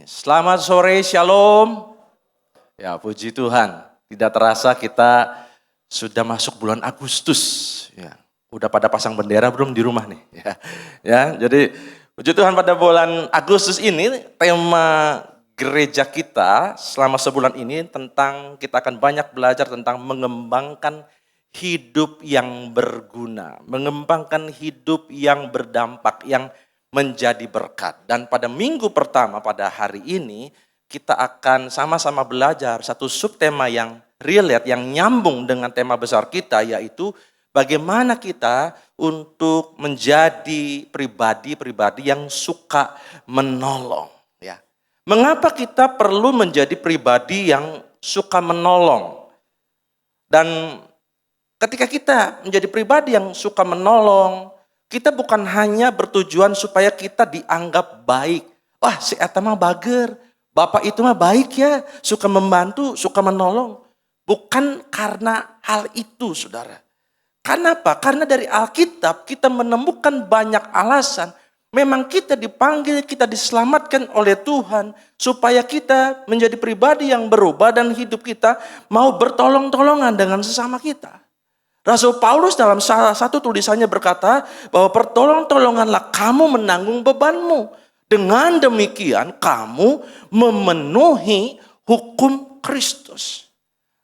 Selamat sore, shalom. Ya, puji Tuhan. Tidak terasa kita sudah masuk bulan Agustus. Ya, udah pada pasang bendera belum di rumah nih? Jadi puji Tuhan pada bulan Agustus ini tema gereja kita selama sebulan ini tentang kita akan banyak belajar tentang mengembangkan hidup yang berguna, mengembangkan hidup yang berdampak, yang menjadi berkat. Dan pada minggu pertama pada hari ini kita akan sama-sama belajar satu subtema yang relate, yang nyambung dengan tema besar kita, yaitu bagaimana kita untuk menjadi pribadi-pribadi yang suka menolong. Ya. Mengapa kita perlu menjadi pribadi yang suka menolong? Dan ketika kita menjadi pribadi yang suka menolong, kita bukan hanya bertujuan supaya kita dianggap baik. Wah, si eta mah bager, bapak itu mah baik ya, suka membantu, suka menolong. Bukan karena hal itu, saudara. Karena apa? Karena dari Alkitab kita menemukan banyak alasan. Memang kita dipanggil, kita diselamatkan oleh Tuhan supaya kita menjadi pribadi yang berubah dan hidup kita mau bertolong-tolongan dengan sesama kita. Rasul Paulus dalam salah satu tulisannya berkata bahwa pertolong-tolonganlah kamu menanggung bebanmu. Dengan demikian kamu memenuhi hukum Kristus.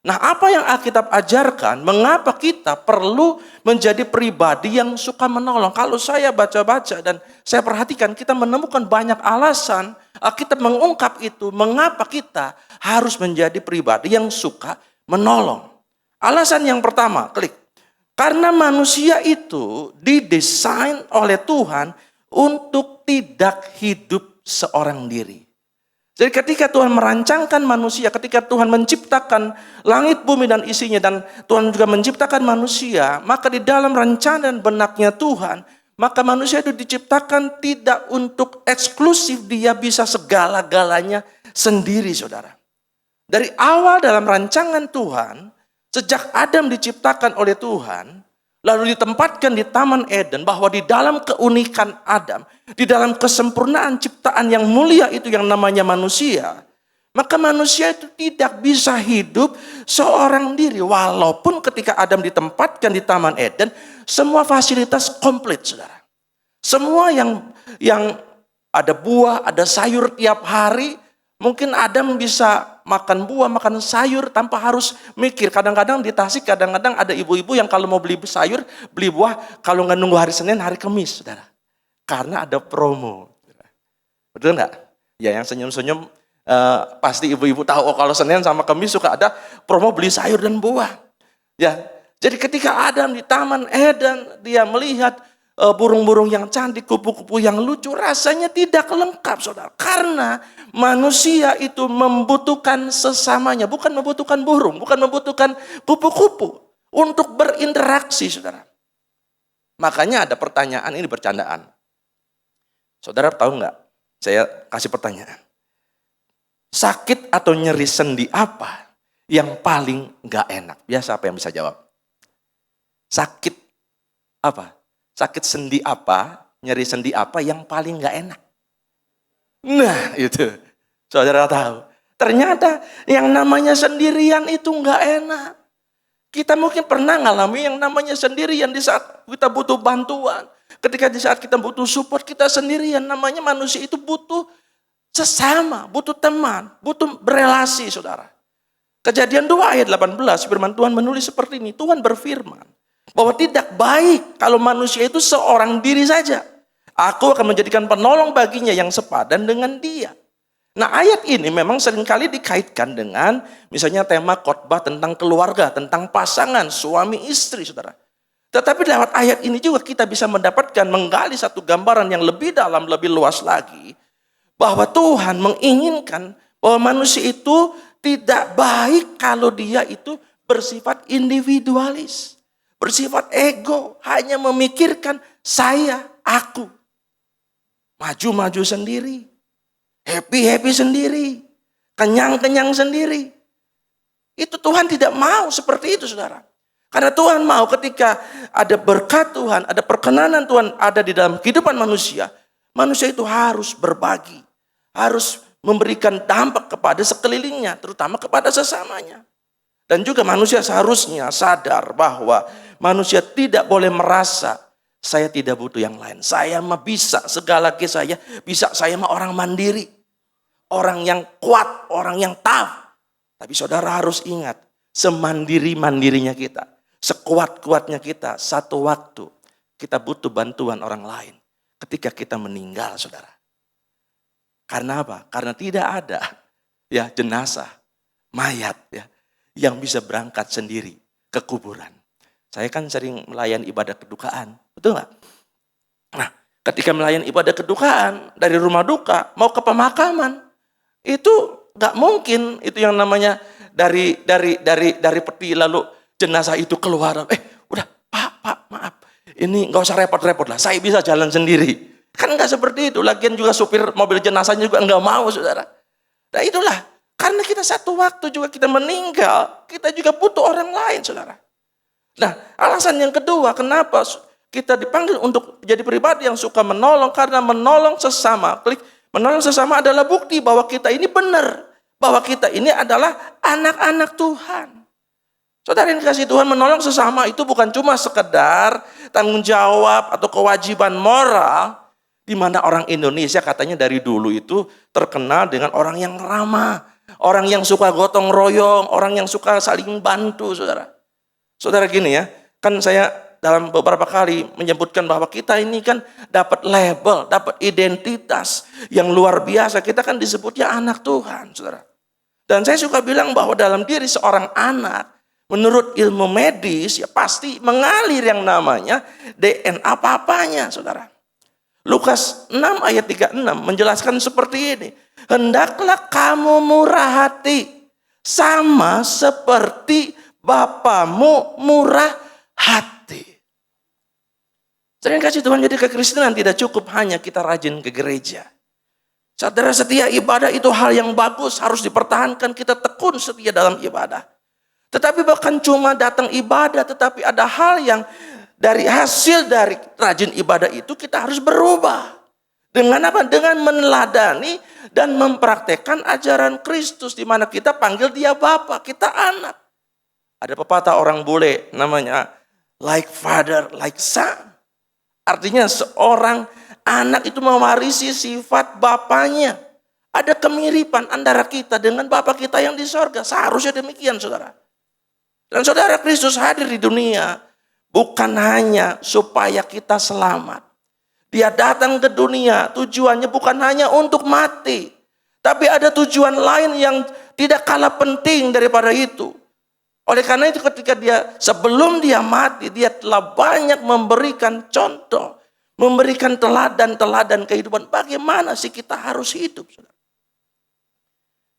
Nah, apa yang Alkitab ajarkan, mengapa kita perlu menjadi pribadi yang suka menolong? Kalau saya baca-baca dan saya perhatikan, kita menemukan banyak alasan, Alkitab mengungkap itu, mengapa kita harus menjadi pribadi yang suka menolong. Alasan yang pertama, klik. Karena manusia itu didesain oleh Tuhan untuk tidak hidup seorang diri. Jadi ketika Tuhan merancangkan manusia, ketika Tuhan menciptakan langit, bumi dan isinya, dan Tuhan juga menciptakan manusia, maka di dalam rancangan benaknya Tuhan, maka manusia itu diciptakan tidak untuk eksklusif dia bisa segala-galanya sendiri, saudara. Dari awal dalam rancangan Tuhan, sejak Adam diciptakan oleh Tuhan, lalu ditempatkan di Taman Eden, bahwa di dalam keunikan Adam, di dalam kesempurnaan ciptaan yang mulia itu yang namanya manusia, maka manusia itu tidak bisa hidup seorang diri. Walaupun ketika Adam ditempatkan di Taman Eden, semua fasilitas komplit, saudara. Semua yang ada buah, ada sayur tiap hari. Mungkin Adam bisa makan buah, makan sayur tanpa harus mikir. Kadang-kadang di Tasik, kadang-kadang ada ibu-ibu yang kalau mau beli sayur, beli buah, kalau nggak nunggu hari Senin, hari Kamis, saudara. Karena ada promo. Betul nggak? Ya, yang senyum-senyum pasti ibu-ibu tahu, oh kalau Senin sama Kamis suka ada promo beli sayur dan buah. Ya, jadi ketika Adam di Taman Eden, dia melihat burung-burung yang cantik, kupu-kupu yang lucu, rasanya tidak lengkap, saudara. Karena manusia itu membutuhkan sesamanya, bukan membutuhkan burung, bukan membutuhkan kupu-kupu untuk berinteraksi, saudara. Makanya ada pertanyaan, ini bercandaan. Saudara tahu nggak? Saya kasih pertanyaan. Sakit atau nyeri sendi apa yang paling nggak enak? Biasa apa yang bisa jawab? Sakit apa? Sakit sendi apa, nyeri sendi apa yang paling gak enak? Nah itu, saudara tahu. Ternyata yang namanya sendirian itu gak enak. Kita mungkin pernah ngalami yang namanya sendirian di saat kita butuh bantuan. Ketika di saat kita butuh support, kita sendirian. Namanya manusia itu butuh sesama, butuh teman, butuh berelasi, saudara. Kejadian 2 ayat 18, firman Tuhan menulis seperti ini. Tuhan berfirman bahwa tidak baik kalau manusia itu seorang diri saja. Aku akan menjadikan penolong baginya yang sepadan dengan dia. Nah, ayat ini memang seringkali dikaitkan dengan misalnya tema khotbah tentang keluarga, tentang pasangan, suami istri, saudara. Tetapi lewat ayat ini juga kita bisa mendapatkan, menggali satu gambaran yang lebih dalam, lebih luas lagi. Bahwa Tuhan menginginkan bahwa manusia itu tidak baik kalau dia itu bersifat individualis. Bersifat ego, hanya memikirkan saya, aku. Maju-maju sendiri, happy-happy sendiri, kenyang-kenyang sendiri. Itu Tuhan tidak mau seperti itu, saudara. Karena Tuhan mau ketika ada berkat Tuhan, ada perkenanan Tuhan ada di dalam kehidupan manusia, manusia itu harus berbagi, harus memberikan dampak kepada sekelilingnya, terutama kepada sesamanya. Dan juga manusia seharusnya sadar bahwa manusia tidak boleh merasa saya tidak butuh yang lain. Saya mah bisa, segala saya bisa, saya mah orang mandiri. Orang yang kuat, orang yang tough. Tapi saudara harus ingat, semandiri-mandirinya kita, sekuat-kuatnya kita, satu waktu kita butuh bantuan orang lain. Ketika kita meninggal, saudara. Karena apa? Karena tidak ada ya jenazah, mayat ya yang bisa berangkat sendiri ke kuburan. Saya kan sering melayani ibadah kedukaan, betul nggak? Nah, ketika melayani ibadah kedukaan dari rumah duka mau ke pemakaman, itu nggak mungkin itu yang namanya dari peti lalu jenazah itu keluar. Udah pak maaf, ini nggak usah repot-repot lah, saya bisa jalan sendiri. Kan nggak seperti itu. Lagian juga supir mobil jenazahnya juga nggak mau, saudara. Nah itulah, karena kita satu waktu juga kita meninggal, kita juga butuh orang lain, saudara. Nah, alasan yang kedua kenapa kita dipanggil untuk jadi pribadi yang suka menolong, karena menolong sesama. Menolong sesama adalah bukti bahwa kita ini benar, bahwa kita ini adalah anak-anak Tuhan. Saudara yang dikasihi Tuhan, menolong sesama itu bukan cuma sekedar tanggung jawab atau kewajiban moral, di mana orang Indonesia katanya dari dulu itu terkenal dengan orang yang ramah, orang yang suka gotong royong, orang yang suka saling bantu, saudara. Saudara gini ya, kan saya dalam beberapa kali menyebutkan bahwa kita ini kan dapat label, dapat identitas yang luar biasa. Kita kan disebutnya anak Tuhan, saudara. Dan saya suka bilang bahwa dalam diri seorang anak, menurut ilmu medis ya pasti mengalir yang namanya DNA papanya, saudara. Lukas 6 ayat 36 menjelaskan seperti ini. Hendaklah kamu murah hati, sama seperti Bapamu murah hati. Sering kasih Tuhan, jadi kekristenan tidak cukup hanya kita rajin ke gereja. Saudara, setia ibadah itu hal yang bagus, harus dipertahankan, kita tekun setia dalam ibadah. Tetapi bukan cuma datang ibadah, tetapi ada hal yang dari hasil dari rajin ibadah itu kita harus berubah. Dengan apa? Dengan meneladani dan mempraktekkan ajaran Kristus, di mana kita panggil dia Bapa, kita anak. Ada pepatah orang bule namanya like father, like son. Artinya seorang anak itu mewarisi sifat bapaknya. Ada kemiripan antara kita dengan Bapa kita yang di sorga. Seharusnya demikian, saudara. Dan saudara, Kristus hadir di dunia bukan hanya supaya kita selamat. Dia datang ke dunia, tujuannya bukan hanya untuk mati. Tapi ada tujuan lain yang tidak kalah penting daripada itu. Oleh karena itu ketika sebelum dia mati, dia telah banyak memberikan contoh. Memberikan teladan-teladan kehidupan. Bagaimana sih kita harus hidup, saudara?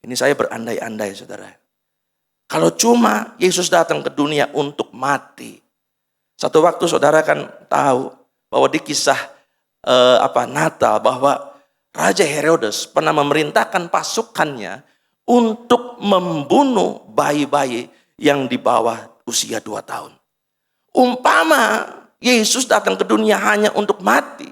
Ini saya berandai-andai, saudara. Kalau cuma Yesus datang ke dunia untuk mati. Satu waktu saudara kan tahu bahwa di kisah Natal bahwa Raja Herodes pernah memerintahkan pasukannya untuk membunuh bayi-bayi yang di bawah usia 2 tahun. Umpama Yesus datang ke dunia hanya untuk mati,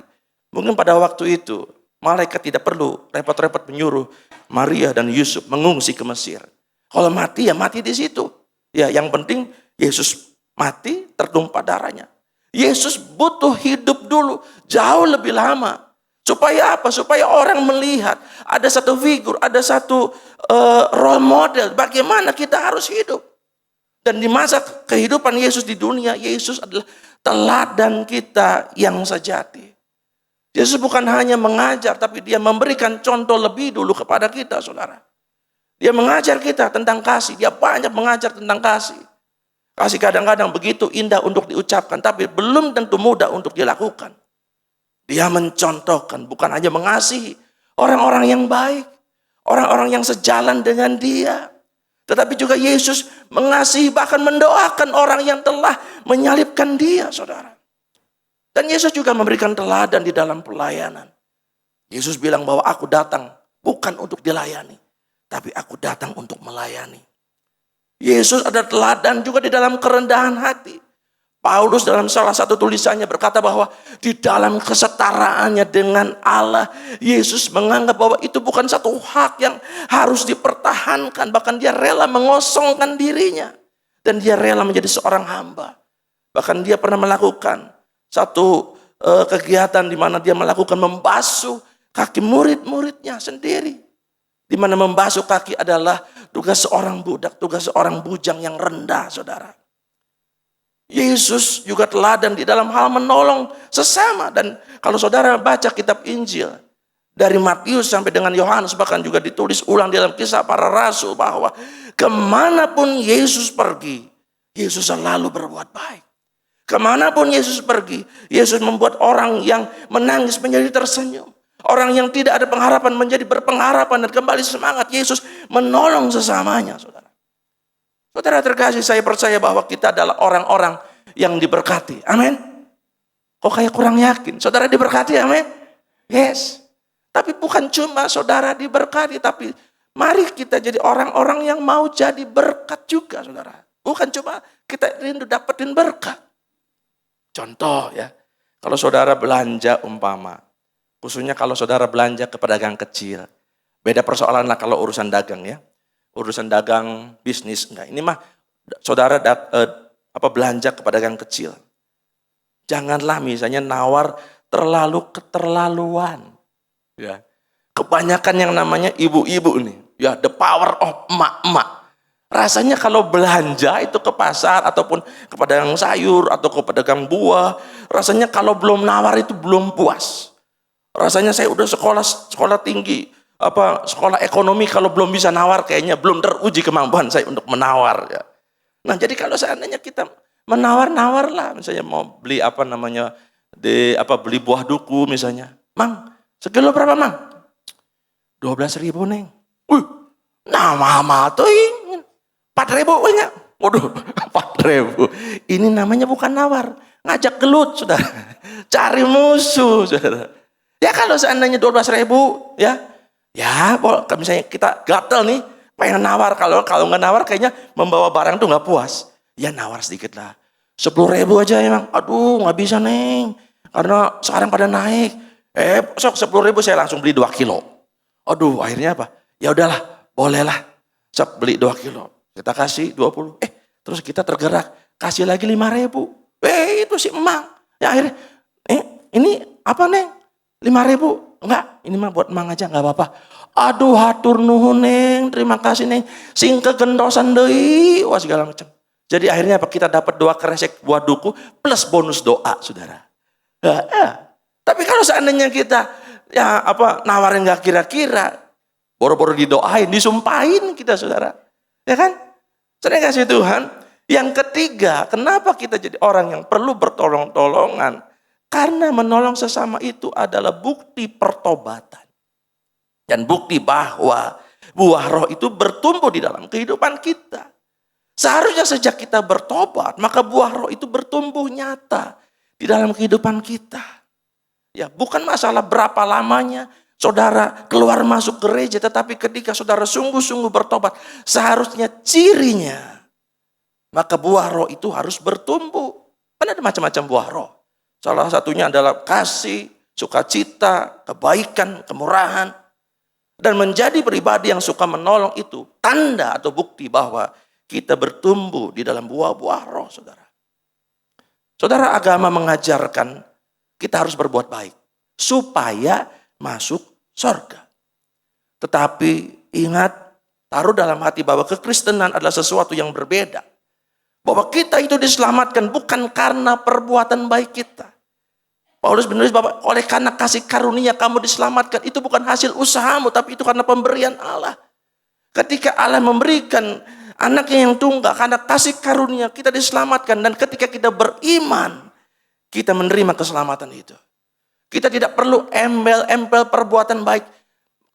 mungkin pada waktu itu malaikat tidak perlu repot-repot menyuruh Maria dan Yusuf mengungsi ke Mesir. Kalau mati ya mati di situ. Ya, yang penting Yesus mati tertumpah darahnya. Yesus butuh hidup dulu jauh lebih lama. Supaya apa? Supaya orang melihat ada satu figur, ada satu role model bagaimana kita harus hidup. Dan di masa kehidupan Yesus di dunia, Yesus adalah teladan kita yang sejati. Yesus bukan hanya mengajar, tapi dia memberikan contoh lebih dulu kepada kita, saudara. Dia mengajar kita tentang kasih, dia banyak mengajar tentang kasih. Kasih kadang-kadang begitu indah untuk diucapkan, tapi belum tentu mudah untuk dilakukan. Dia mencontohkan, bukan hanya mengasihi orang-orang yang baik, orang-orang yang sejalan dengan dia. Tetapi juga Yesus mengasihi, bahkan mendoakan orang yang telah menyalibkan dia, saudara. Dan Yesus juga memberikan teladan di dalam pelayanan. Yesus bilang bahwa aku datang bukan untuk dilayani, tapi aku datang untuk melayani. Yesus ada teladan juga di dalam kerendahan hati. Paulus dalam salah satu tulisannya berkata bahwa di dalam kesetaraannya dengan Allah, Yesus menganggap bahwa itu bukan satu hak yang harus dipertahankan. Bahkan dia rela mengosongkan dirinya. Dan dia rela menjadi seorang hamba. Bahkan dia pernah melakukan satu kegiatan di mana dia melakukan membasuh kaki murid-muridnya sendiri. Di mana membasuh kaki adalah tugas seorang budak, tugas seorang bujang yang rendah, saudara. Yesus juga teladan di dalam hal menolong sesama. Dan kalau saudara baca kitab Injil, dari Matius sampai dengan Yohanes, bahkan juga ditulis ulang dalam Kisah Para Rasul, bahwa kemanapun Yesus pergi, Yesus selalu berbuat baik. Kemanapun Yesus pergi, Yesus membuat orang yang menangis menjadi tersenyum. Orang yang tidak ada pengharapan menjadi berpengharapan dan kembali semangat. Yesus menolong sesamanya, saudara. Saudara terkasih, saya percaya bahwa kita adalah orang-orang yang diberkati. Amin. Kok kayak kurang yakin? Saudara diberkati, amin. Yes. Tapi bukan cuma saudara diberkati, tapi mari kita jadi orang-orang yang mau jadi berkat juga, saudara. Bukan cuma kita rindu dapetin berkat. Contoh ya, kalau saudara belanja umpama, khususnya kalau saudara belanja ke pedagang kecil. Beda persoalan lah kalau urusan dagang ya. Urusan dagang bisnis enggak. Ini mah saudara belanja ke pedagang kecil. Janganlah misalnya nawar terlalu keterlaluan. Ya. Kebanyakan yang namanya ibu-ibu nih, ya the power of emak-emak. Rasanya kalau belanja itu ke pasar ataupun ke pedagang sayur atau ke pedagang buah, rasanya kalau belum nawar itu belum puas. Rasanya saya udah sekolah tinggi, sekolah ekonomi, kalau belum bisa nawar kayaknya belum teruji kemampuan saya untuk menawar ya. Nah, jadi kalau seandainya kita menawar-nawar lah, misalnya mau beli beli buah duku misalnya. Mang, sekilo berapa, Mang? 12.000, Neng. Nah, mama tuh 4.000 banyak. Waduh, 4.000. Ini namanya bukan nawar, ngajak gelut, saudara. Cari musuh, saudara. Ya kalau seandainya 12.000 ya misalnya kita gatel nih, pengen nawar, kalau nggak nawar kayaknya membawa barang tuh nggak puas. Ya nawar sedikit lah. 10.000 aja emang. Aduh nggak bisa, Neng, karena sekarang pada naik. Sok 10.000 saya langsung beli 2 kilo. Aduh akhirnya apa? Ya udahlah, bolehlah. Sok beli 2 kilo. Kita kasih 20. Terus kita tergerak, kasih lagi 5.000. Itu si emang. Ya akhirnya, ini apa, Neng? 5.000? Enggak, ini mah buat emang aja, enggak apa-apa. Aduh hatur nuhun, Neng, terima kasih, Neng. Sing kegendosan deui, wah segala macam. Jadi akhirnya apa? Kita dapat 2 kresek buah duku plus bonus doa, saudara. Tapi kalau seandainya kita nawarin enggak kira-kira, boro-boro didoain, disumpahin kita, saudara. Ya kan? Saudara kasih Tuhan. Yang ketiga, kenapa kita jadi orang yang perlu bertolong-tolongan? Karena menolong sesama itu adalah bukti pertobatan. Dan bukti bahwa buah roh itu bertumbuh di dalam kehidupan kita. Seharusnya sejak kita bertobat, maka buah roh itu bertumbuh nyata di dalam kehidupan kita. Ya, bukan masalah berapa lamanya saudara keluar masuk gereja, tetapi ketika saudara sungguh-sungguh bertobat, seharusnya cirinya, maka buah roh itu harus bertumbuh. Kan ada macam-macam buah roh. Salah satunya adalah kasih, sukacita, kebaikan, kemurahan. Dan menjadi pribadi yang suka menolong itu tanda atau bukti bahwa kita bertumbuh di dalam buah-buah roh, saudara. Saudara, agama mengajarkan kita harus berbuat baik supaya masuk surga. Tetapi ingat, taruh dalam hati bahwa kekristenan adalah sesuatu yang berbeda. Bahwa kita itu diselamatkan bukan karena perbuatan baik kita. Paulus menulis bahwa oleh karena kasih karunia kamu diselamatkan. Itu bukan hasil usahamu, tapi itu karena pemberian Allah. Ketika Allah memberikan anaknya yang tunggal, karena kasih karunia kita diselamatkan. Dan ketika kita beriman, kita menerima keselamatan itu. Kita tidak perlu embel-embel perbuatan baik.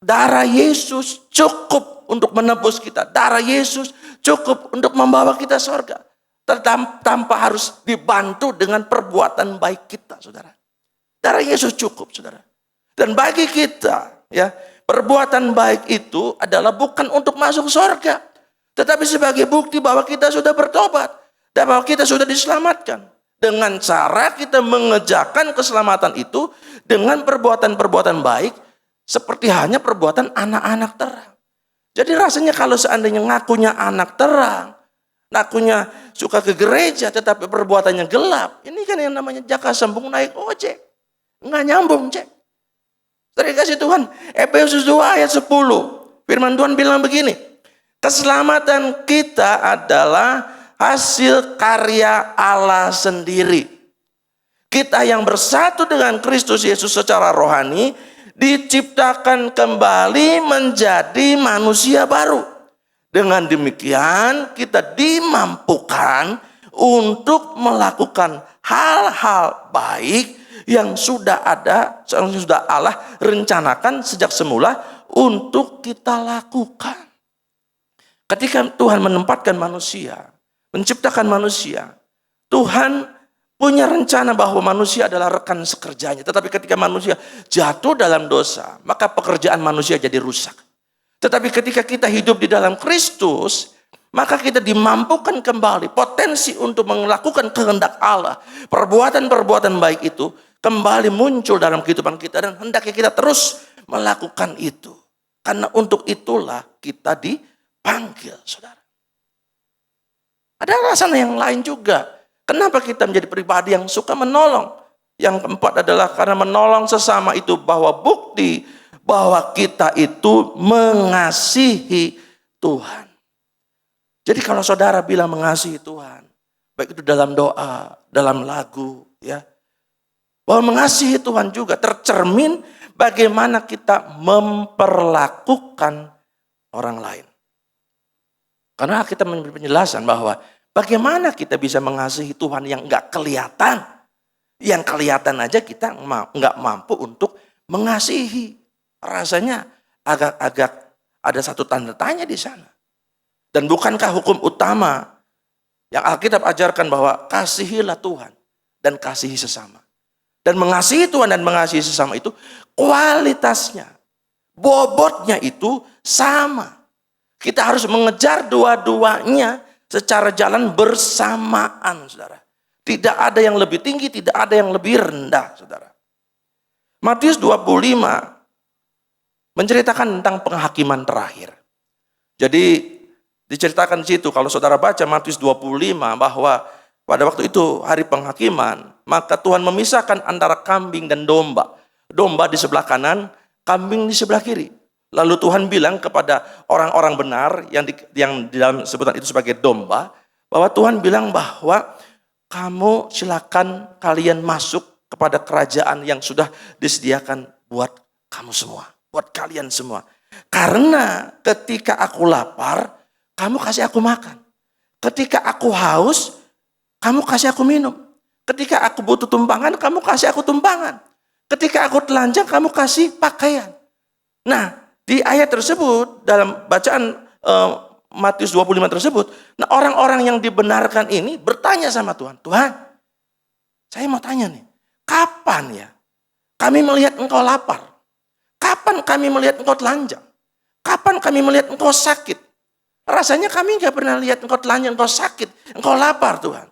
Darah Yesus cukup untuk menebus kita. Darah Yesus cukup untuk membawa kita surga. Tanpa harus dibantu dengan perbuatan baik kita, saudara. Darah Yesus cukup, saudara. Dan bagi kita, ya, perbuatan baik itu adalah bukan untuk masuk surga, tetapi sebagai bukti bahwa kita sudah bertobat dan bahwa kita sudah diselamatkan. Dengan cara kita mengerjakan keselamatan itu dengan perbuatan-perbuatan baik seperti hanya perbuatan anak-anak terang. Jadi rasanya kalau seandainya ngakunya anak terang, ngakunya suka ke gereja tetapi perbuatannya gelap, ini kan yang namanya jaka sembung naik ojek. Nggak nyambung, cek. Terima kasih Tuhan. Efesus 2 ayat 10. Firman Tuhan bilang begini. Keselamatan kita adalah hasil karya Allah sendiri. Kita yang bersatu dengan Kristus Yesus secara rohani diciptakan kembali menjadi manusia baru. Dengan demikian kita dimampukan untuk melakukan hal-hal baik yang sudah Allah rencanakan sejak semula untuk kita lakukan. Ketika Tuhan menempatkan manusia, menciptakan manusia, Tuhan punya rencana bahwa manusia adalah rekan sekerjanya. Tetapi ketika manusia jatuh dalam dosa, maka pekerjaan manusia jadi rusak. Tetapi ketika kita hidup di dalam Kristus, maka kita dimampukan kembali potensi untuk melakukan kehendak Allah. Perbuatan-perbuatan baik itu kembali muncul dalam kehidupan kita dan hendaknya kita terus melakukan itu. Karena untuk itulah kita dipanggil, saudara. Ada alasan yang lain juga. Kenapa kita menjadi pribadi yang suka menolong? Yang keempat adalah karena menolong sesama itu bahwa bukti bahwa kita itu mengasihi Tuhan. Jadi kalau saudara bilang mengasihi Tuhan, baik itu dalam doa, dalam lagu, ya, bahwa mengasihi Tuhan juga tercermin bagaimana kita memperlakukan orang lain. Karena kita memberi penjelasan bahwa bagaimana kita bisa mengasihi Tuhan yang enggak kelihatan. Yang kelihatan aja kita enggak mampu untuk mengasihi. Rasanya agak-agak ada satu tanda tanya di sana. Dan bukankah hukum utama yang Alkitab ajarkan bahwa kasihilah Tuhan dan kasihi sesama. Dan mengasihi Tuhan dan mengasihi sesama itu kualitasnya, bobotnya itu sama. Kita harus mengejar dua-duanya secara jalan bersamaan, saudara. Tidak ada yang lebih tinggi, tidak ada yang lebih rendah, saudara. Matius 25 menceritakan tentang penghakiman terakhir. Jadi diceritakan di situ, kalau saudara baca Matius 25 bahwa pada waktu itu hari penghakiman, maka Tuhan memisahkan antara kambing dan domba. Domba di sebelah kanan, kambing di sebelah kiri. Lalu Tuhan bilang kepada orang-orang benar yang di dalam sebutan itu sebagai domba, bahwa Tuhan bilang bahwa kamu silakan kalian masuk kepada kerajaan yang sudah disediakan buat kamu semua, buat kalian semua. Karena ketika aku lapar, kamu kasih aku makan. Ketika aku haus, kamu kasih aku minum. Ketika aku butuh tumpangan, kamu kasih aku tumpangan. Ketika aku telanjang, kamu kasih pakaian. Nah, di ayat tersebut, dalam bacaan Matius 25 tersebut, nah orang-orang yang dibenarkan ini bertanya sama Tuhan. Tuhan, saya mau tanya nih, kapan ya kami melihat engkau lapar? Kapan kami melihat engkau telanjang? Kapan kami melihat engkau sakit? Rasanya kami gak pernah lihat engkau telanjang, engkau sakit, engkau lapar Tuhan.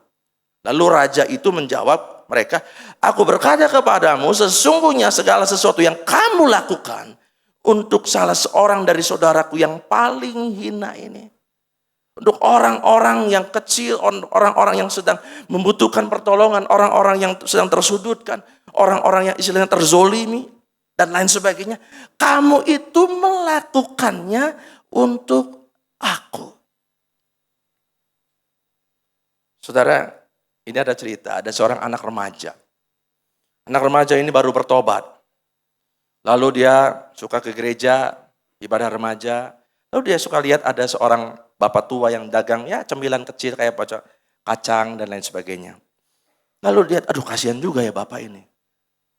Lalu raja itu menjawab mereka, aku berkata kepadamu, sesungguhnya segala sesuatu yang kamu lakukan untuk salah seorang dari saudaraku yang paling hina ini. Untuk orang-orang yang kecil, orang-orang yang sedang membutuhkan pertolongan, orang-orang yang sedang tersudutkan, orang-orang yang istilahnya terzolimi, dan lain sebagainya. Kamu itu melakukannya untuk aku. Saudara, ini ada cerita, ada seorang anak remaja. Anak remaja ini baru bertobat. Lalu dia suka ke gereja, ibadah remaja. Lalu dia suka lihat ada seorang bapak tua yang dagang ya cemilan kecil kayak kacang dan lain sebagainya. Lalu lihat, aduh kasihan juga ya bapak ini.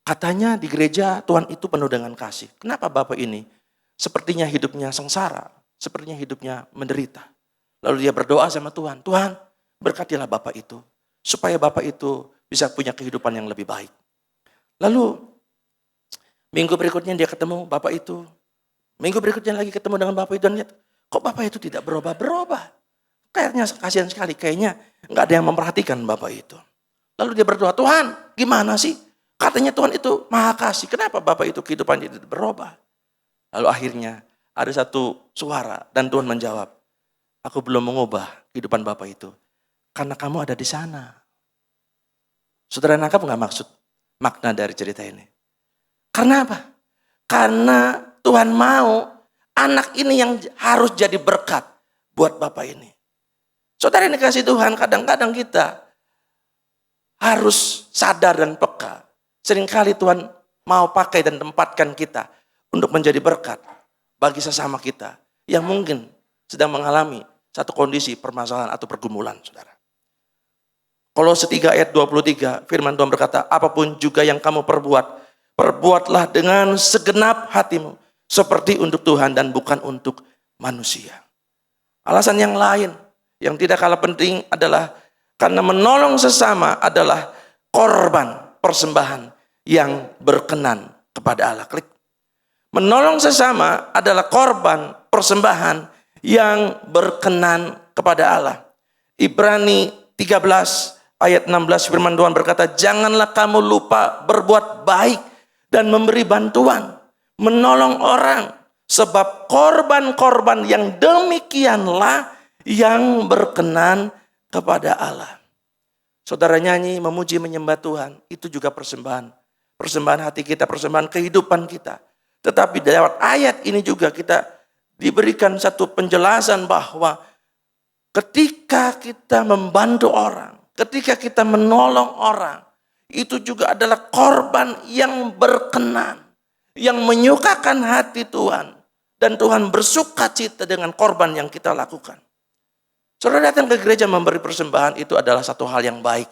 Katanya di gereja Tuhan itu penuh dengan kasih. Kenapa bapak ini sepertinya hidupnya sengsara, sepertinya hidupnya menderita. Lalu dia berdoa sama Tuhan, Tuhan berkatilah bapak itu, supaya bapak itu bisa punya kehidupan yang lebih baik. Lalu minggu berikutnya dia ketemu bapak itu. Minggu berikutnya lagi ketemu dengan bapak itu dan lihat, kok bapak itu tidak berubah-berubah. Kayaknya kasihan sekali, kayaknya nggak ada yang memperhatikan bapak itu. Lalu dia berdoa, Tuhan gimana sih? Katanya Tuhan itu maha kasih. Kenapa Bapak itu kehidupannya itu berubah? Lalu akhirnya ada satu suara dan Tuhan menjawab, aku belum mengubah kehidupan Bapak itu. Karena kamu ada di sana. Saudara nangkap nggak maksud makna dari cerita ini? Karena apa? Karena Tuhan mau anak ini yang harus jadi berkat buat Bapak ini. Saudara ini kasih Tuhan, kadang-kadang kita harus sadar dan peka. Seringkali Tuhan mau pakai dan tempatkan kita untuk menjadi berkat bagi sesama kita yang mungkin sedang mengalami satu kondisi permasalahan atau pergumulan, saudara. Kolose 3 ayat 23, firman Tuhan berkata, apapun juga yang kamu perbuat, perbuatlah dengan segenap hatimu, seperti untuk Tuhan dan bukan untuk manusia. Alasan yang lain, yang tidak kalah penting adalah karena menolong sesama adalah korban persembahan yang berkenan kepada Allah. Klik. Menolong sesama adalah korban persembahan yang berkenan kepada Allah. Ibrani 13 ayat 16 firman Tuhan berkata, janganlah kamu lupa berbuat baik dan memberi bantuan, menolong orang, sebab korban-korban yang demikianlah yang berkenan kepada Allah. Saudara nyanyi, memuji, menyembah Tuhan, itu juga persembahan. Persembahan hati kita, persembahan kehidupan kita. Tetapi lewat ayat ini juga kita diberikan satu penjelasan bahwa ketika kita membantu orang, ketika kita menolong orang, itu juga adalah korban yang berkenan, yang menyukakan hati Tuhan. Dan Tuhan bersuka cita dengan korban yang kita lakukan. Saudara datang ke gereja memberi persembahan itu adalah satu hal yang baik.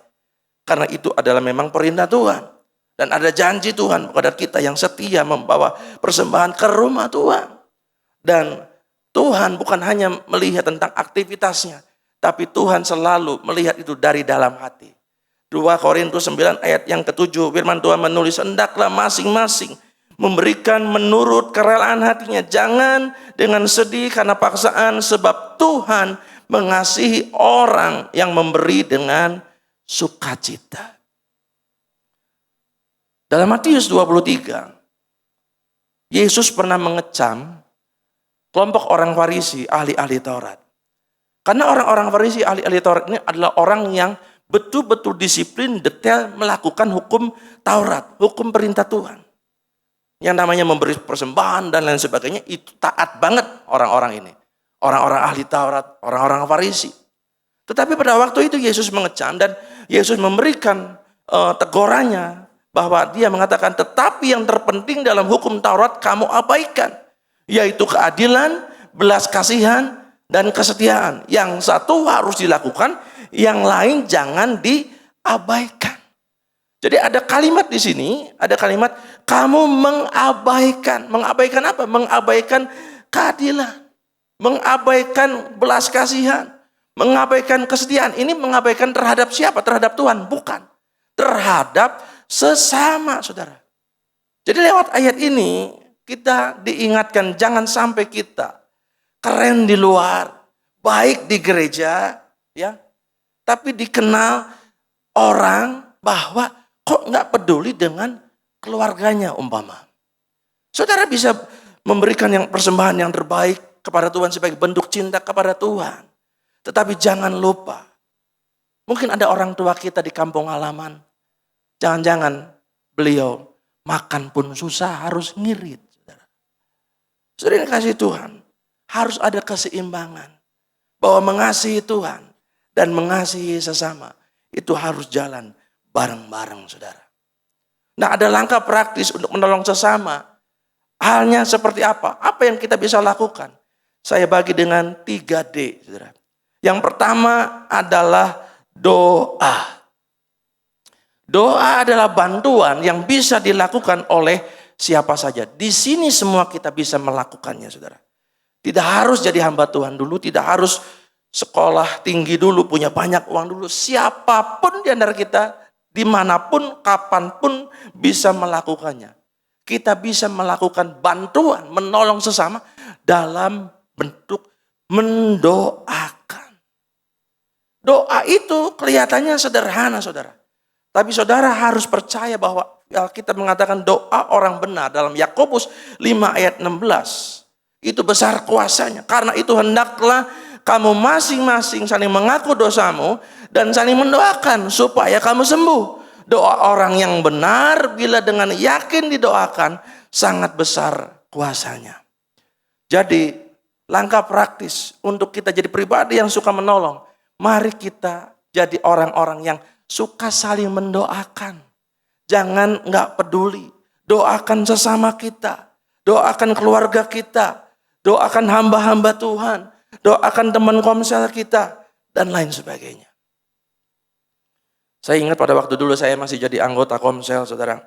Karena itu adalah memang perintah Tuhan. Dan ada janji Tuhan kepada kita yang setia membawa persembahan ke rumah Tuhan. Dan Tuhan bukan hanya melihat tentang aktivitasnya, tapi Tuhan selalu melihat itu dari dalam hati. 2 Korintus 9 ayat yang ke-7, firman Tuhan menulis, hendaklah masing-masing memberikan menurut kerelaan hatinya. Jangan dengan sedih karena paksaan, sebab Tuhan mengasihi orang yang memberi dengan sukacita. Dalam Matius 23, Yesus pernah mengecam kelompok orang Farisi, ahli-ahli Taurat. Karena orang-orang Farisi, ahli-ahli Taurat ini adalah orang yang betul-betul disiplin, detail melakukan hukum Taurat, hukum perintah Tuhan. Yang namanya memberi persembahan dan lain sebagainya, itu taat banget orang-orang ini. Orang-orang ahli Taurat, orang-orang Farisi. Tetapi pada waktu itu Yesus mengecam dan Yesus memberikan tegurannya bahwa dia mengatakan, tetapi yang terpenting dalam hukum Taurat kamu abaikan, yaitu keadilan, belas kasihan, dan kesetiaan. Yang satu harus dilakukan, yang lain jangan diabaikan. Jadi ada kalimat di sini, ada kalimat kamu mengabaikan. Mengabaikan apa? Mengabaikan keadilan, mengabaikan belas kasihan, mengabaikan kesetiaan. Ini mengabaikan terhadap siapa? Terhadap Tuhan? Bukan. Terhadap sesama, saudara. Jadi lewat ayat ini kita diingatkan jangan sampai kita keren di luar, baik di gereja, ya, tapi dikenal orang bahwa kok nggak peduli dengan keluarganya umpama. Saudara bisa memberikan yang persembahan yang terbaik kepada Tuhan sebagai bentuk cinta kepada Tuhan. Tetapi jangan lupa, mungkin ada orang tua kita di kampung halaman, jangan-jangan beliau makan pun susah, harus ngirit. Saudara kasih Tuhan, harus ada keseimbangan. Bahwa mengasihi Tuhan dan mengasihi sesama, itu harus jalan bareng-bareng, saudara. Nah, ada langkah praktis untuk menolong sesama. Halnya seperti apa? Apa yang kita bisa lakukan? Saya bagi dengan 3D, saudara. Yang pertama adalah doa. Doa adalah bantuan yang bisa dilakukan oleh siapa saja. Di sini semua kita bisa melakukannya, saudara. Tidak harus jadi hamba Tuhan dulu, tidak harus sekolah tinggi dulu, punya banyak uang dulu. Siapapun di antara kita, dimanapun, kapanpun bisa melakukannya. Kita bisa melakukan bantuan, menolong sesama dalam bentuk mendoakan. Doa itu kelihatannya sederhana, saudara. Tapi saudara harus percaya bahwa kita mengatakan doa orang benar dalam Yakobus 5 ayat 16. Itu besar kuasanya. Karena itu hendaklah kamu masing-masing saling mengaku dosamu dan saling mendoakan supaya kamu sembuh. Doa orang yang benar bila dengan yakin didoakan sangat besar kuasanya. Jadi langkah praktis untuk kita jadi pribadi yang suka menolong. Mari kita jadi orang-orang yang suka saling mendoakan. Jangan nggak peduli. Doakan sesama kita. Doakan keluarga kita. Doakan hamba-hamba Tuhan. Doakan teman komsel kita. Dan lain sebagainya. Saya ingat pada waktu dulu saya masih jadi anggota komsel, saudara.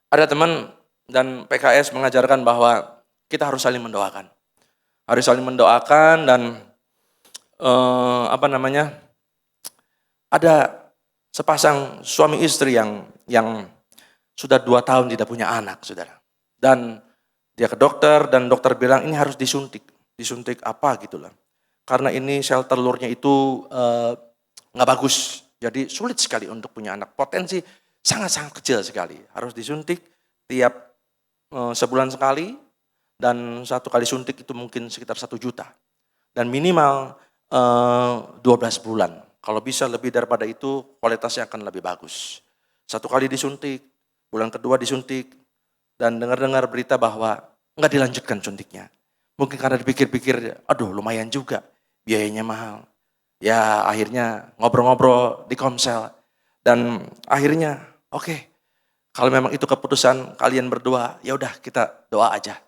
Ada teman dan PKS mengajarkan bahwa kita harus saling mendoakan. Harus saling mendoakan dan ada sepasang suami istri yang sudah 2 tahun tidak punya anak, saudara. Dan dia ke dokter dan dokter bilang ini harus disuntik. Disuntik apa gitulah. Karena ini sel telurnya itu nggak bagus. Jadi sulit sekali untuk punya anak. Potensi sangat-sangat kecil sekali. Harus disuntik tiap sebulan sekali. Dan 1 kali suntik itu mungkin sekitar 1 juta. Dan minimal 12 bulan. Kalau bisa lebih daripada itu kualitasnya akan lebih bagus. 1 kali disuntik, bulan kedua disuntik. Dan dengar-dengar berita bahwa nggak dilanjutkan suntiknya. Mungkin karena dipikir-pikir, aduh lumayan juga, biayanya mahal. Ya akhirnya ngobrol-ngobrol di komsel. Dan akhirnya oke, kalau memang itu keputusan kalian berdua, ya udah kita doa aja.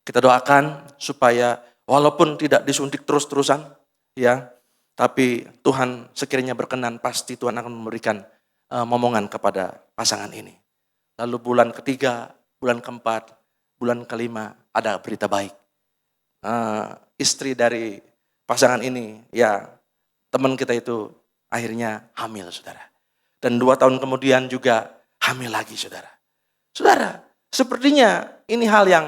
Kita doakan supaya walaupun tidak disuntik terus-terusan, ya, tapi Tuhan sekiranya berkenan pasti Tuhan akan memberikan momongan kepada pasangan ini. Lalu bulan ketiga, bulan keempat, bulan kelima ada berita baik. Istri dari pasangan ini, ya teman kita itu akhirnya hamil, saudara. Dan 2 tahun kemudian juga hamil lagi, saudara. Saudara, sepertinya ini hal yang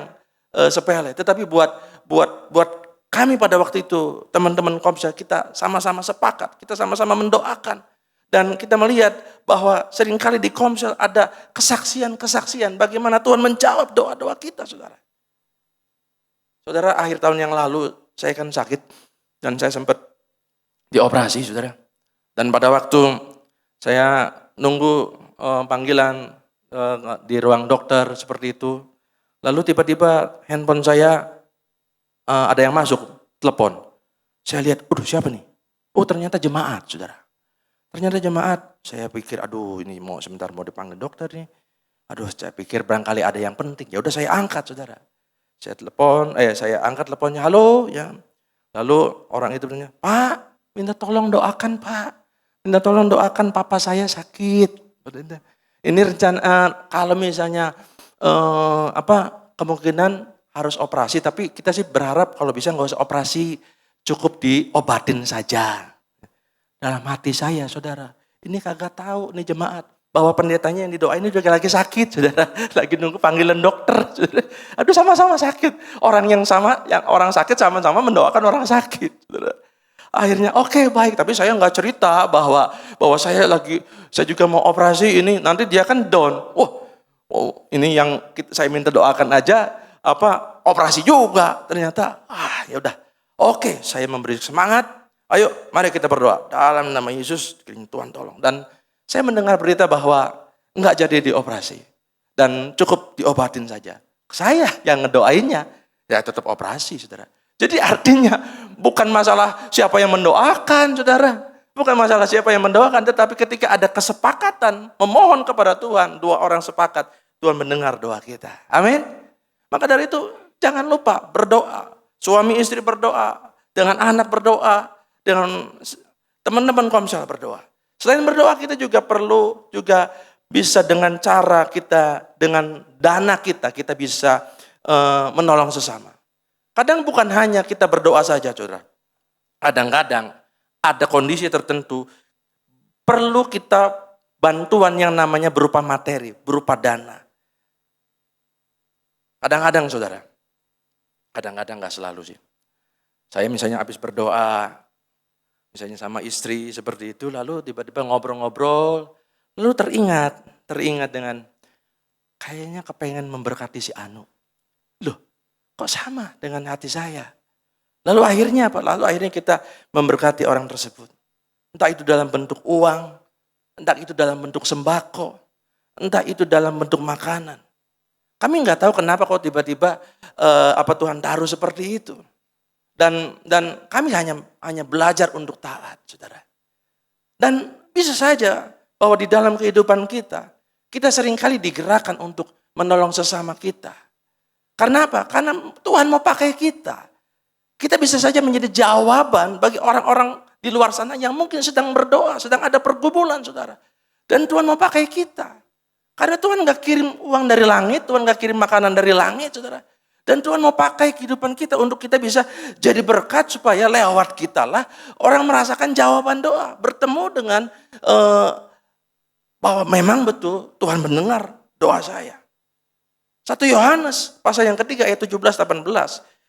sepele, tetapi buat kami pada waktu itu, teman-teman komsel, kita sama-sama sepakat, kita sama-sama mendoakan. Dan kita melihat bahwa seringkali di komsel ada kesaksian-kesaksian bagaimana Tuhan menjawab doa-doa kita, saudara. Saudara, akhir tahun yang lalu saya kan sakit dan saya sempat dioperasi, saudara. Dan pada waktu saya nunggu panggilan di ruang dokter seperti itu, lalu tiba-tiba handphone saya ada yang masuk, telepon. Saya lihat, siapa nih? Oh ternyata jemaat, saudara. Ternyata jemaat. Saya pikir, ini sebentar mau dipanggil dokter nih. Saya pikir barangkali ada yang penting. Ya udah saya angkat, saudara. Saya angkat teleponnya, halo, ya. Lalu orang itu bertanya, Pak, minta tolong doakan, Pak. Minta tolong doakan papa saya sakit. Ini rencana kalau misalnya kemungkinan harus operasi, tapi kita sih berharap kalau bisa nggak usah operasi, cukup diobatin saja. Dalam hati saya, saudara, ini kagak tahu nih jemaat bahwa pendetanya yang didoain ini juga lagi sakit, saudara, lagi nunggu panggilan dokter, saudara. Sama-sama sakit. Orang sakit sama-sama mendoakan orang sakit, saudara. Akhirnya oke, baik, tapi saya nggak cerita bahwa saya juga mau operasi ini, nanti dia kan down. Ini yang saya minta doakan aja, operasi juga. Ternyata, ya udah, oke, saya memberi semangat. Ayo, mari kita berdoa dalam nama Yesus, Tuhan tolong. Dan saya mendengar berita bahwa nggak jadi dioperasi dan cukup diobatin saja. Saya yang ngedoainnya, ya tetap operasi, saudara. Jadi artinya bukan masalah siapa yang mendoakan, saudara. Bukan masalah siapa yang mendoakan, tetapi ketika ada kesepakatan memohon kepada Tuhan, 2 orang sepakat, Tuhan mendengar doa kita. Amin. Maka dari itu jangan lupa berdoa. Suami istri berdoa, dengan anak berdoa, dengan teman-teman komsel berdoa. Selain berdoa kita juga perlu bisa dengan cara kita, dengan dana kita bisa menolong sesama. Kadang bukan hanya kita berdoa saja, saudara. Kadang-kadang ada kondisi tertentu perlu kita bantuan yang namanya berupa materi, berupa dana. Kadang-kadang, saudara. Kadang-kadang nggak selalu sih. Saya misalnya habis berdoa, Misalnya sama istri seperti itu, lalu tiba-tiba ngobrol-ngobrol, lalu teringat dengan kayaknya kepengen memberkati si Anu. Loh, kok sama dengan hati saya? Lalu akhirnya apa? Lalu akhirnya kita memberkati orang tersebut. Entah itu dalam bentuk uang, entah itu dalam bentuk sembako, entah itu dalam bentuk makanan. Kami nggak tahu kenapa kok tiba-tiba Tuhan taruh seperti itu. Dan kami hanya belajar untuk taat, saudara. Dan bisa saja bahwa di dalam kehidupan kita seringkali digerakkan untuk menolong sesama kita. Karena apa? Karena Tuhan mau pakai kita. Kita bisa saja menjadi jawaban bagi orang-orang di luar sana yang mungkin sedang berdoa, sedang ada pergumulan, saudara. Dan Tuhan mau pakai kita. Karena Tuhan gak kirim uang dari langit, Tuhan gak kirim makanan dari langit, saudara. Dan Tuhan mau pakai kehidupan kita untuk kita bisa jadi berkat supaya lewat kita lah orang merasakan jawaban doa. Bertemu dengan bahwa memang betul Tuhan mendengar doa saya. 1 Yohanes pasal yang ketiga ayat 17-18.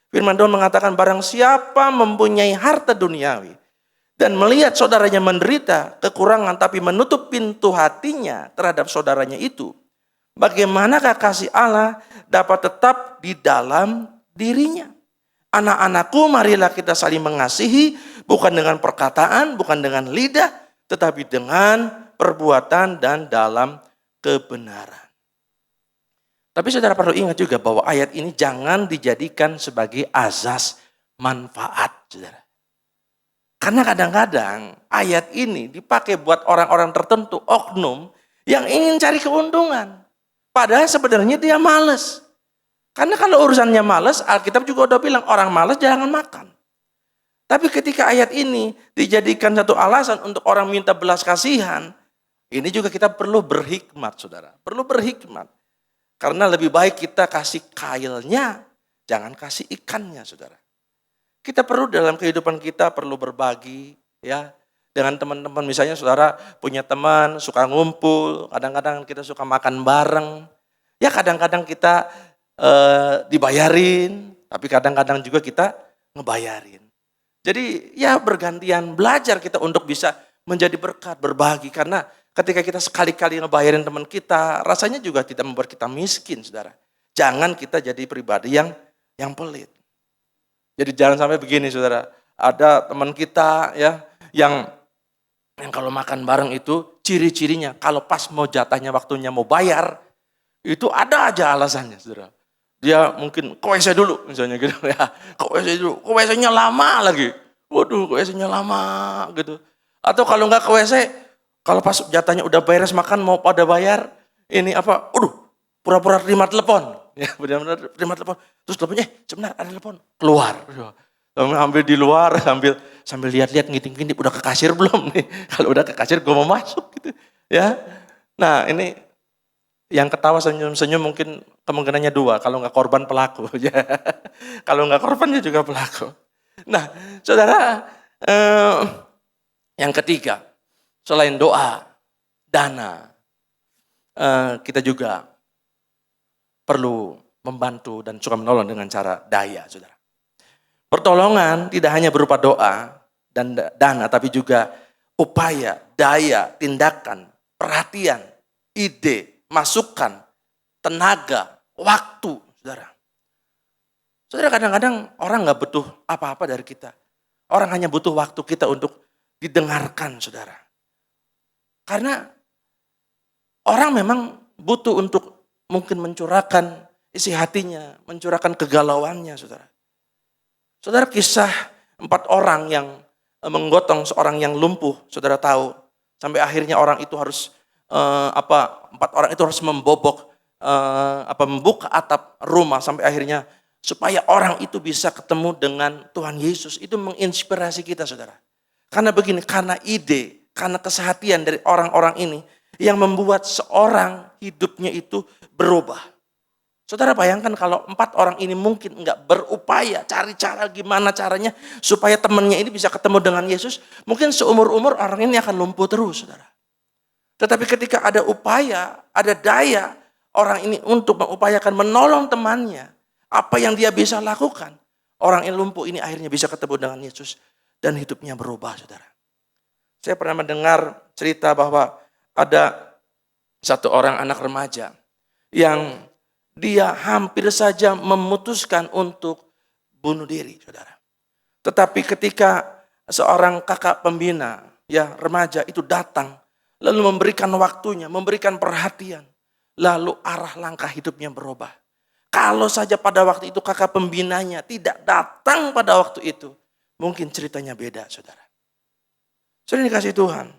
Firman Tuhan mengatakan barang siapa mempunyai harta duniawi dan melihat saudaranya menderita kekurangan tapi menutup pintu hatinya terhadap saudaranya itu. Bagaimanakah kasih Allah dapat tetap di dalam dirinya? Anak-anakku, marilah kita saling mengasihi, bukan dengan perkataan, bukan dengan lidah, tetapi dengan perbuatan dan dalam kebenaran. Tapi saudara perlu ingat juga bahwa ayat ini jangan dijadikan sebagai azas manfaat, saudara. Karena kadang-kadang ayat ini dipakai buat orang-orang tertentu, oknum, yang ingin cari keuntungan. Padahal sebenarnya dia malas. Karena kalau urusannya malas, Alkitab juga udah bilang orang malas jangan makan. Tapi ketika ayat ini dijadikan satu alasan untuk orang minta belas kasihan, ini juga kita perlu berhikmat, saudara. Perlu berhikmat. Karena lebih baik kita kasih kailnya, jangan kasih ikannya, saudara. Kita perlu dalam kehidupan kita perlu berbagi, ya. Dengan teman-teman, misalnya saudara punya teman, suka ngumpul, kadang-kadang kita suka makan bareng. Ya kadang-kadang kita dibayarin, tapi kadang-kadang juga kita ngebayarin. Jadi ya bergantian belajar kita untuk bisa menjadi berkat, berbagi. Karena ketika kita sekali-kali ngebayarin teman kita, rasanya juga tidak membuat kita miskin, saudara. Jangan kita jadi pribadi yang pelit. Jadi jangan sampai begini, saudara. Ada teman kita ya yang kalau makan bareng itu ciri-cirinya kalau pas mau jatahnya waktunya mau bayar itu ada aja alasannya, saudara. Dia mungkin ke WC dulu misalnya gitu ya. Ke WC dulu, ke WC-nya lama lagi. Waduh, ke WC-nya lama gitu. Atau kalau enggak ke WC, kalau pas jatahnya udah beres makan mau pada bayar, ini apa? Pura-pura terima telepon. Ya, benar-benar terima telepon. Terus teleponnya, sebentar ada telepon. Keluar. Ambil di luar, sambil lihat-lihat ngintip-ngintip udah ke kasir belum nih. Kalau udah ke kasir gue mau masuk gitu. Ya. Nah, ini yang ketawa senyum-senyum mungkin kemungkinannya 2, kalau nggak korban pelaku. Ya. Kalau nggak korbannya juga pelaku. Nah, saudara, yang ketiga, selain doa, dana, kita juga perlu membantu dan suka menolong dengan cara daya, saudara. Pertolongan tidak hanya berupa doa dan dana, tapi juga upaya, daya, tindakan, perhatian, ide, masukan, tenaga, waktu, saudara. Saudara, kadang-kadang orang nggak butuh apa-apa dari kita. Orang hanya butuh waktu kita untuk didengarkan, saudara. Karena orang memang butuh untuk mungkin mencurahkan isi hatinya, mencurahkan kegalauannya, saudara. Saudara, kisah 4 orang yang menggotong seorang yang lumpuh, saudara tahu. Sampai akhirnya orang itu harus 4 orang itu harus membuka atap rumah sampai akhirnya supaya orang itu bisa ketemu dengan Tuhan Yesus. Itu menginspirasi kita, saudara. Karena begini, karena ide, karena kesehatian dari orang-orang ini yang membuat seorang hidupnya itu berubah. Saudara bayangkan kalau 4 orang ini mungkin enggak berupaya cari cara gimana caranya supaya temannya ini bisa ketemu dengan Yesus. Mungkin seumur-umur orang ini akan lumpuh terus, saudara. Tetapi ketika ada upaya, ada daya orang ini untuk mengupayakan menolong temannya. Apa yang dia bisa lakukan. Orang yang lumpuh ini akhirnya bisa ketemu dengan Yesus dan hidupnya berubah, saudara. Saya pernah mendengar cerita bahwa ada satu orang anak remaja yang dia hampir saja memutuskan untuk bunuh diri, saudara. Tetapi ketika seorang kakak pembina, ya remaja itu datang, lalu memberikan waktunya, memberikan perhatian, lalu arah langkah hidupnya berubah. Kalau saja pada waktu itu kakak pembinanya tidak datang pada waktu itu, mungkin ceritanya beda, saudara. Saudara dikasih Tuhan,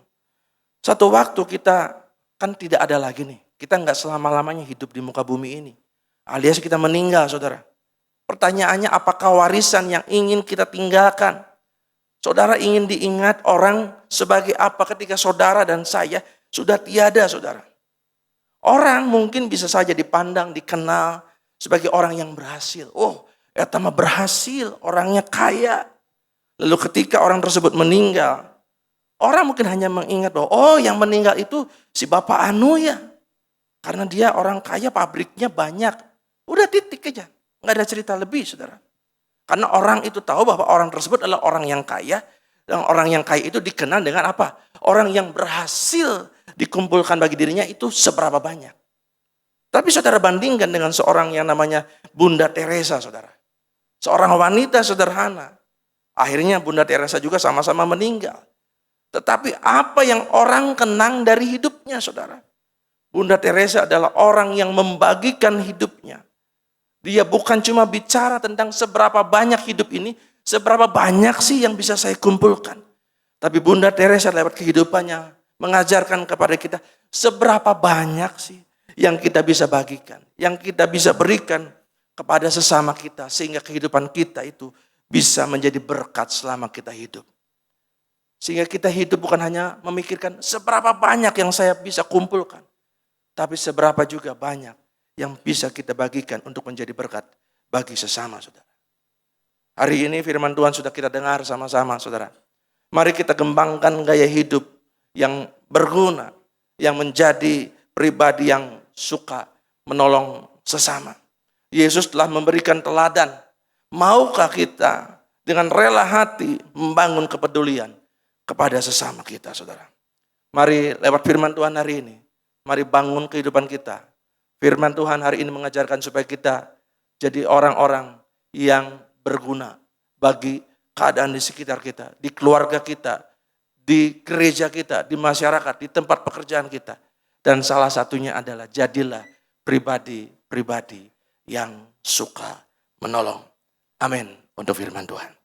satu waktu kita kan tidak ada lagi nih. Kita nggak selama-lamanya hidup di muka bumi ini. Alias kita meninggal, saudara. Pertanyaannya, apakah warisan yang ingin kita tinggalkan? Saudara ingin diingat orang sebagai apa ketika saudara dan saya sudah tiada, saudara? Orang mungkin bisa saja dipandang, dikenal sebagai orang yang berhasil. Oh, eta mah berhasil, orangnya kaya. Lalu ketika orang tersebut meninggal, orang mungkin hanya mengingat bahwa oh yang meninggal itu si Bapak Anu ya. Karena dia orang kaya, pabriknya banyak. Udah titik aja, nggak ada cerita lebih, saudara. Karena orang itu tahu bahwa orang tersebut adalah orang yang kaya. Dan orang yang kaya itu dikenal dengan apa? Orang yang berhasil dikumpulkan bagi dirinya itu seberapa banyak. Tapi saudara bandingkan dengan seorang yang namanya Bunda Teresa, saudara. Seorang wanita sederhana. Akhirnya Bunda Teresa juga sama-sama meninggal. Tetapi apa yang orang kenang dari hidupnya, saudara? Bunda Teresa adalah orang yang membagikan hidupnya. Dia bukan cuma bicara tentang seberapa banyak hidup ini, seberapa banyak sih yang bisa saya kumpulkan. Tapi Bunda Teresa lewat kehidupannya mengajarkan kepada kita seberapa banyak sih yang kita bisa bagikan, yang kita bisa berikan kepada sesama kita, sehingga kehidupan kita itu bisa menjadi berkat selama kita hidup. Sehingga kita hidup bukan hanya memikirkan seberapa banyak yang saya bisa kumpulkan, tapi seberapa juga banyak yang bisa kita bagikan untuk menjadi berkat bagi sesama, saudara. Hari ini firman Tuhan sudah kita dengar sama-sama, saudara. Mari kita kembangkan gaya hidup yang berguna, yang menjadi pribadi yang suka menolong sesama. Yesus telah memberikan teladan. Maukah kita dengan rela hati membangun kepedulian kepada sesama kita, saudara? Mari lewat firman Tuhan hari ini, mari bangun kehidupan kita. Firman Tuhan hari ini mengajarkan supaya kita jadi orang-orang yang berguna bagi keadaan di sekitar kita, di keluarga kita, di gereja kita, di masyarakat, di tempat pekerjaan kita. Dan salah satunya adalah jadilah pribadi-pribadi yang suka menolong. Amin untuk firman Tuhan.